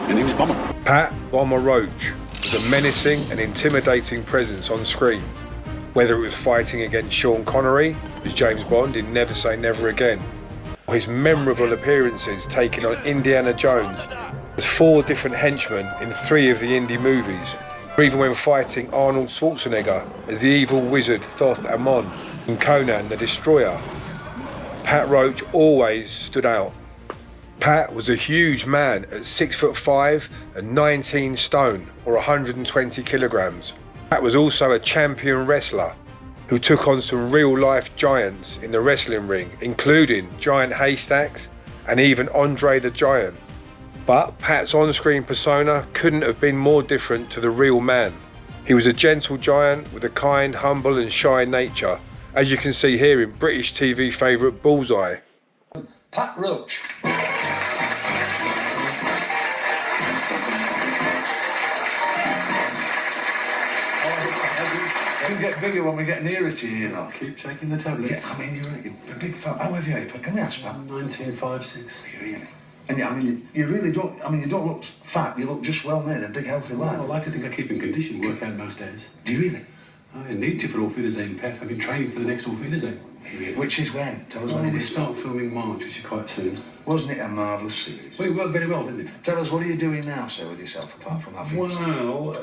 My name's Bomber. Pat "Bomber" Roach was a menacing and intimidating presence on screen, whether it was fighting against Sean Connery as James Bond in Never Say Never Again, or his memorable appearances taking on Indiana Jones as 4 different henchmen in 3 of the indie movies, or even when fighting Arnold Schwarzenegger as the evil wizard Thoth Amon in Conan the Destroyer. Pat Roach always stood out. Pat was a huge man at 6'5" and 19 stone or 120 kilograms. Pat was also a champion wrestler who took on some real-life giants in the wrestling ring, including Giant Haystacks and even Andre the Giant. But Pat's on-screen persona couldn't have been more different to the real man. He was a gentle giant with a kind, humble and shy nature, as you can see here in British TV favourite Bullseye. Pat Roach. You get bigger when we get nearer to you, you know. Keep taking the tablets. Yeah, I mean, you're a big fat. How heavy are you? Can we ask, Pat? 1956. Really? And I mean, you really don't. I mean, you don't look fat. You look just well made, a big healthy lad. Well, I like to think I keep in condition, work out most days. Do you really? I need to for Aufwiedersehen, Pet. I've been training for the next Aufwiedersehen. Which is when? Tell us when Well, it we is. start filming March, which is quite soon. Wasn't it a marvellous series? Well, it worked very well, didn't it? Tell us, what are you doing now, sir, with yourself, apart from having... Well,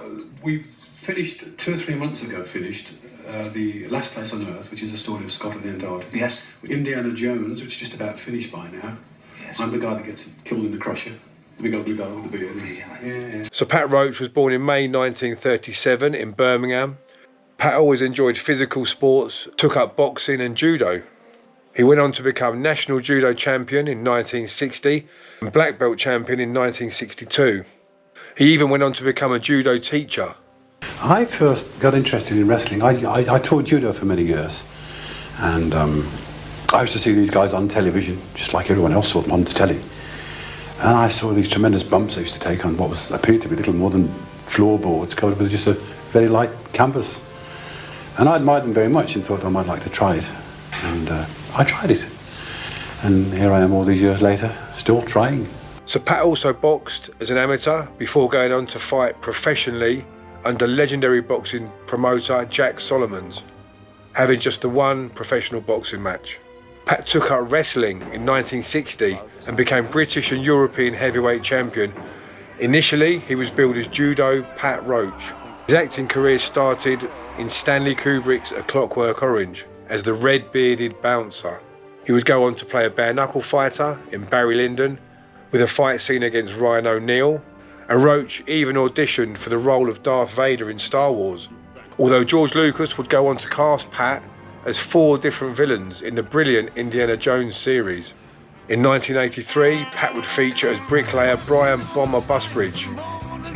we finished, 2 or 3 months ago, The Last Place on Earth, which is a story of Scotland and Antarctica. Yes. Indiana Jones, which is just about finished by now. Yes. I'm the guy that gets killed in the crusher. The big ugly guy with the beard. Really? Yeah. So Pat Roach was born in May 1937 in Birmingham. Pat always enjoyed physical sports, took up boxing and judo. He went on to become national judo champion in 1960 and black belt champion in 1962. He even went on to become a judo teacher. I first got interested in wrestling. I taught judo for many years, and I used to see these guys on television, just like everyone else saw them on the telly. And I saw these tremendous bumps they used to take on what was appeared to be little more than floorboards covered with just a very light canvas. And I admired them very much and thought I might like to try it. And I tried it. And here I am all these years later, still trying. So Pat also boxed as an amateur before going on to fight professionally under legendary boxing promoter Jack Solomons, having just the 1 professional boxing match. Pat took up wrestling in 1960 and became British and European heavyweight champion. Initially, he was billed as Judo Pat Roach. His acting career started in Stanley Kubrick's A Clockwork Orange as the red-bearded bouncer. He would go on to play a bare-knuckle fighter in Barry Lyndon with a fight scene against Ryan O'Neal, and Roach even auditioned for the role of Darth Vader in Star Wars, although George Lucas would go on to cast Pat as 4 different villains in the brilliant Indiana Jones series. In 1983, Pat would feature as bricklayer Brian Bomber Busbridge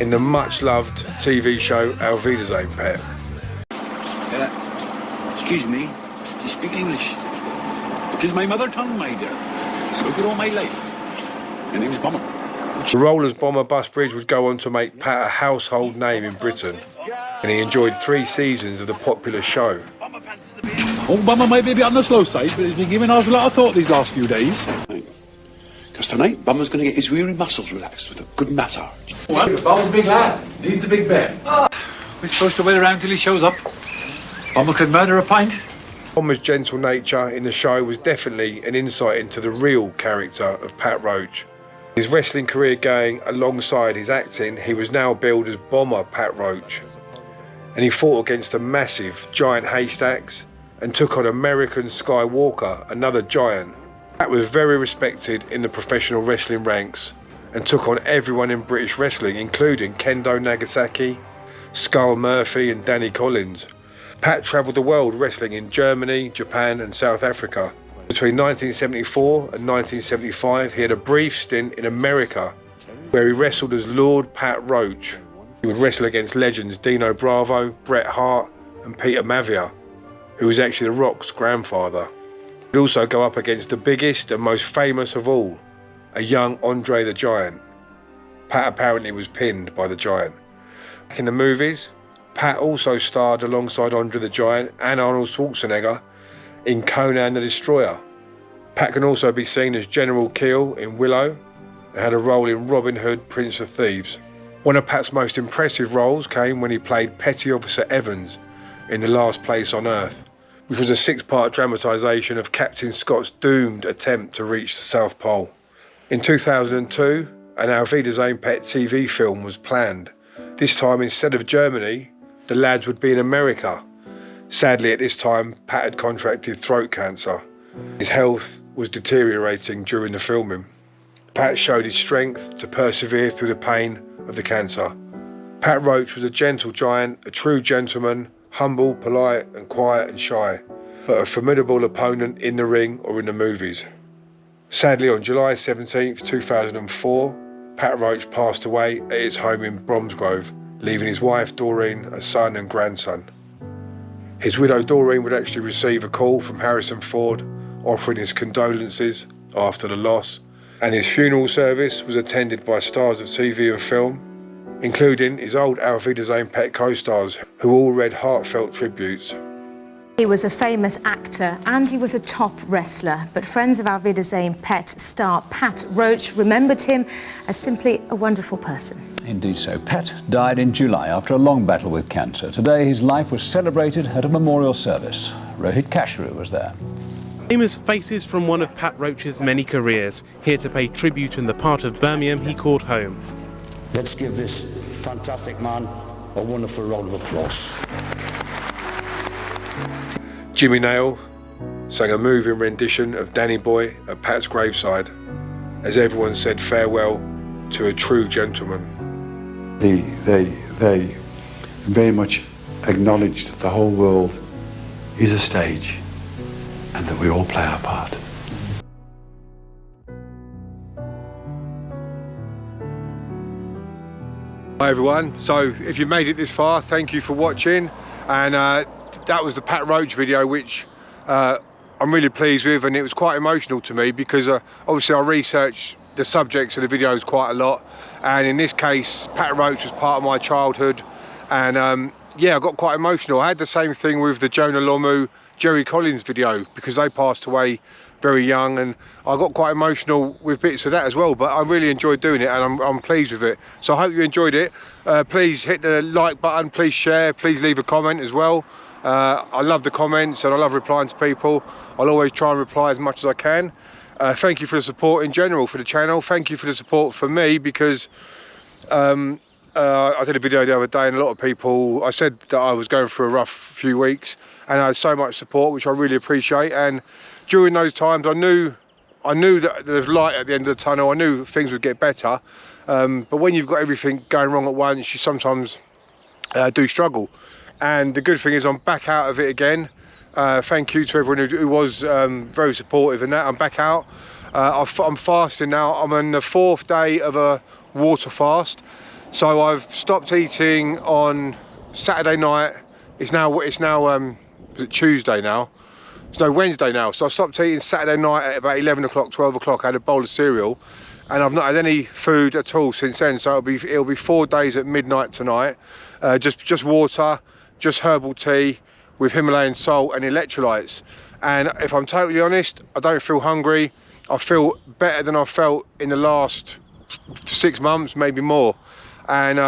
in the much-loved TV show Wiedersein, Pet. Excuse me, do you speak English? It is my mother tongue, my dear. Spoke it all my life. My name's Bomber. The role as Bomber Busbridge would go on to make Pat a household name in Britain, and he enjoyed 3 seasons of the popular show. Oh, Bomber might be a bit on the slow side, but he's been giving us a lot of thought these last few days. Because tonight, Bomber's going to get his weary muscles relaxed with a good massage. Well, Bomber's a big lad. Needs a big bed. We're supposed to wait around till he shows up. Bomber could murder a pint. Bomber's gentle nature in the show was definitely an insight into the real character of Pat Roach. His wrestling career going alongside his acting, he was now billed as Bomber Pat Roach. And he fought against a massive Giant Haystacks and took on American Skywalker, another giant. Pat was very respected in the professional wrestling ranks and took on everyone in British wrestling, including Kendo Nagasaki, Skull Murphy and Danny Collins. Pat travelled the world wrestling in Germany, Japan and South Africa. Between 1974 and 1975, he had a brief stint in America where he wrestled as Lord Pat Roach. He would wrestle against legends Dino Bravo, Bret Hart and Peter Maivia, who was actually The Rock's grandfather. He'd also go up against the biggest and most famous of all, a young Andre the Giant. Pat apparently was pinned by the Giant. In the movies, Pat also starred alongside Andre the Giant and Arnold Schwarzenegger in Conan the Destroyer. Pat can also be seen as General Keel in Willow and had a role in Robin Hood, Prince of Thieves. One of Pat's most impressive roles came when he played Petty Officer Evans in The Last Place on Earth, which was a 6-part dramatisation of Captain Scott's doomed attempt to reach the South Pole. In 2002, an Auf Wiedersehen Pet TV film was planned. This time, instead of Germany, the lads would be in America. Sadly, at this time, Pat had contracted throat cancer. His health was deteriorating during the filming. Pat showed his strength to persevere through the pain of the cancer. Pat Roach was a gentle giant, a true gentleman, humble, polite and quiet and shy, but a formidable opponent in the ring or in the movies. Sadly, on July 17th, 2004, Pat Roach passed away at his home in Bromsgrove, leaving his wife Doreen, a son and grandson. His widow Doreen would actually receive a call from Harrison Ford offering his condolences after the loss, and his funeral service was attended by stars of TV and film, including his old Auf Wiedersehen Pet co-stars, who all read heartfelt tributes. He was a famous actor and he was a top wrestler, but friends of Auf Wiedersehen Pet star Pat Roach remembered him as simply a wonderful person. Indeed so. Pat died in July after a long battle with cancer. Today his life was celebrated at a memorial service. Rohit Kasheru was there. Famous faces from one of Pat Roach's many careers, here to pay tribute in the part of Birmingham he called home. Let's give this fantastic man a wonderful round of applause. Jimmy Nail sang a moving rendition of Danny Boy at Pat's graveside, as everyone said farewell to a true gentleman. They very much acknowledged that the whole world is a stage and that we all play our part. Hi everyone, so if you made it this far, thank you for watching, and that was the Pat Roach video, which I'm really pleased with, and it was quite emotional to me because obviously I researched the subjects of the videos quite a lot, and in this case Pat Roach was part of my childhood, and yeah, I got quite emotional. I had the same thing with the Jonah Lomu, Jerry Collins video, because they passed away very young, and I got quite emotional with bits of that as well, but I really enjoyed doing it, and I'm pleased with it. So I hope you enjoyed it. Please hit the like button, please share, please leave a comment as well. I love the comments and I love replying to people. I'll always try and reply as much as I can. Thank you for the support in general for the channel. Thank you for the support for me, because I did a video the other day and a lot of people, I said that I was going through a rough few weeks, and I had so much support, which I really appreciate. And during those times I knew that there was light at the end of the tunnel. I knew things would get better, but when you've got everything going wrong at once, you sometimes do struggle. And the good thing is I'm back out of it again. Thank you to everyone who was very supportive in that. I'm back out. I'm fasting now. I'm on the 4th day of a water fast. So I've stopped eating on Saturday night. It's now Tuesday now. It's no, Wednesday now. So I stopped eating Saturday night at about 11 o'clock, 12 o'clock. I had a bowl of cereal, and I've not had any food at all since then. So it'll be 4 days at midnight tonight. Just water, just herbal tea with Himalayan salt and electrolytes. And if I'm totally honest, I don't feel hungry. I feel better than I felt in the last 6 months, maybe more. And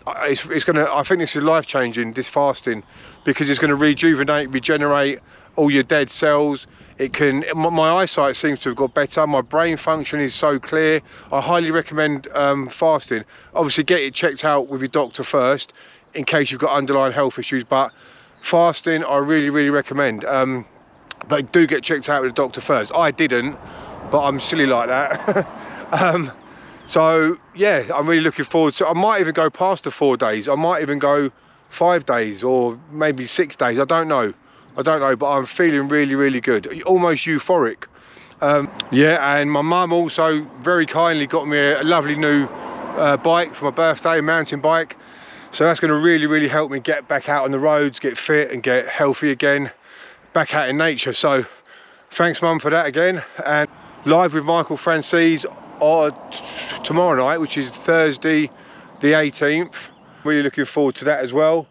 I think this is life-changing, this fasting, because it's going to rejuvenate, regenerate all your dead cells. My eyesight seems to have got better. My brain function is so clear. I highly recommend fasting. Obviously get it checked out with your doctor first in case you've got underlying health issues, but fasting I really recommend. But do get checked out with the doctor first. I didn't, but I'm silly like that. So yeah, I'm really looking forward to. I might even go past the 4 days. I might even go 5 days or maybe 6 days. I don't know, but I'm feeling really good, almost euphoric. Yeah, and my mum also very kindly got me a lovely new bike for my birthday, a mountain bike. So that's going to really help me get back out on the roads, get fit and get healthy again, back out in nature. So thanks Mum for that again. And live with Michael Francis tomorrow night, which is Thursday the 18th. Really looking forward to that as well.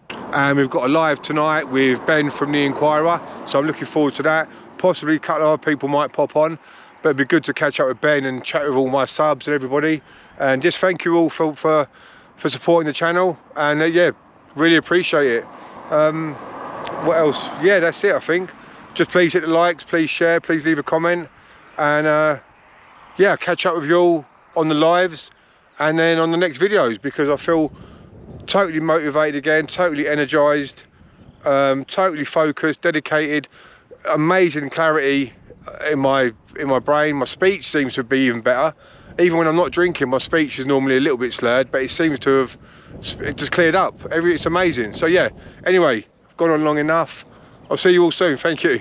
And we've got a live tonight with Ben from the Inquirer, so I'm looking forward to that. Possibly a couple of other people might pop on, but it'd be good to catch up with Ben and chat with all my subs and everybody, and just thank you all for supporting the channel, and yeah, really appreciate it. What else? Yeah, that's it, I think. Just please hit the likes, please share, please leave a comment, and yeah, catch up with you all on the lives and then on the next videos, because I feel totally motivated again, totally energized, totally focused, dedicated, amazing clarity in my brain. My speech seems to be even better. Even when I'm not drinking, my speech is normally a little bit slurred, but it seems to have just cleared up. It's amazing. So yeah, anyway, I've gone on long enough. I'll see you all soon. Thank you.